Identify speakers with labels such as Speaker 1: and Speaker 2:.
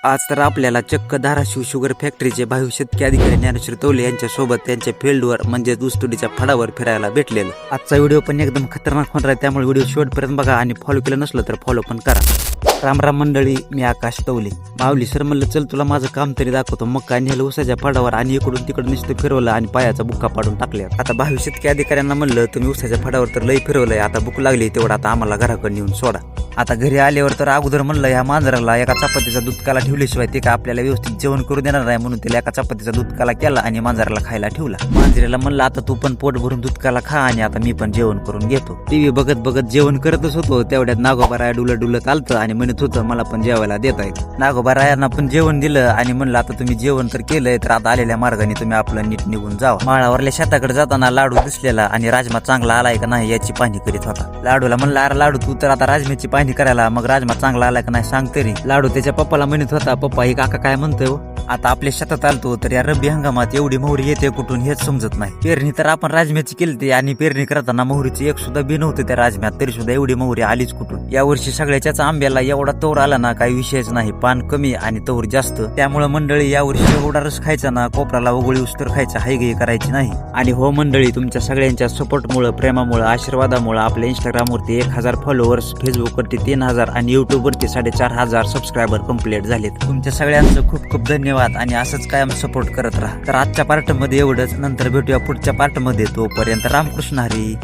Speaker 1: आज तर आपल्याला चक्क धाराशिव शुगर फॅक्टरीचे भावी शेतकरी अधिकारी ज्ञानेश्वर तवले यांच्यासोबत त्यांच्या फील्डवर म्हणजेच ऊसतोडीच्या फडावर फिरायला भेटलेलं. आजचा व्हिडिओ पण एकदम खतरनाक होणार आहे, त्यामुळे व्हिडिओ शेवटपर्यंत बघा आणि फॉलो केलं नसलं तर फॉलो पण करा. राम राम मंडळी, मी आकाश तवले. माऊली सर म्हणलं चल तुला माझं काम तरी दाखवतो. मग काय नेलं ऊसाच्या फडावर आणि इकडून तिकडून नुसतं फिरवलं आणि पायाचा बुक्का पाडून टाकल्या. आता भावी शेतकरी अधिकाऱ्यांना म्हणलं तुम्ही ऊसाच्या फडावर तर लई फिरवलंय, आता बुक लागली तेवढं आता आम्हाला घराकडे नेऊन सोडा. आता घरी आल्यावर तर अगोदर म्हणलं ह्या मांजराला एका चपातीचा दूधकाला ठेवल्याशिवाय ते का आपल्याला व्यवस्थित जेवण करू देणार नाही, म्हणून त्याला एका चपातीचा दूधकाला केला आणि मांजराला खायला ठेवला. मांजरीला म्हणलं आता तू पण पोट भरून दूधकाला खा आणि आता मी पण जेवण करून घेतो. टीव्ही बघत बघत जेवण करतच होतो, तेवढ्यात नागोबा डुलत डुलत आलतं आणि म्हणत होतं मला पण जेवायला देत आहेत. नागोबा रायांना पण जेवण दिलं आणि म्हणलं आता तुम्ही जेवण तर केलंय तर आता आलेल्या मार्गाने तुम्ही आपलं नीट निघून जावा. माळावरल्या शेताकडे जाताना लाडू दिसलेला आणि राजमा चांगला आलाय का नाही याची पाहणी करीत होता. लाडूला म्हणलं अरे लाडू तू तर आता राजम्याची पाहणी करायला, मग राजमा चांगला आलाय का नाही सांग तरी. लाडू त्याच्या पप्पाला म्हणत होता पप्पा ही काका काय म्हणतोय हो? आता आपल्या शेतात आलतो तर या रब्बी हंगामात एवढी मोहरी येते कुठून हेच समजत नाही. पेरणी तर आपण राजम्याची केली आणि पेरणी करताना मोहरीची एक सुद्धा बी नव्हतं त्या राजम्यात, तरी सुद्धा एवढी मोहरी आलीच कुठून. या वर्षी सगळ्याच्याच आंब्याला एवढा तोर आला ना काही विषयच नाही, पान कमी आणि तोर जास्त. त्यामुळे मंडळी या वर्षी एवढा रस खायचा ना कोपराला उगळी उस्तर खायचा, हायगई करायची नाही. आणि हो मंडळी, तुमच्या सगळ्यांच्या सपोर्टमुळे, प्रेमामुळे, आशीर्वादामुळे आपल्या इंस्टाग्रामवरती 1000 फॉलोअर्स, फेसबुकवरती 3000 आणि युट्यूबवरती 4500 सबस्क्रायबर कंप्लीट झालेत. तुमच्या सगळ्यांचं खूप खूप धन्यवाद आणि असंच कायम सपोर्ट करत राहा. तर आजच्या पार्टमध्ये एवढंच, नंतर भेटूया पुढच्या पार्टमध्ये. तोपर्यंत रामकृष्ण हरी.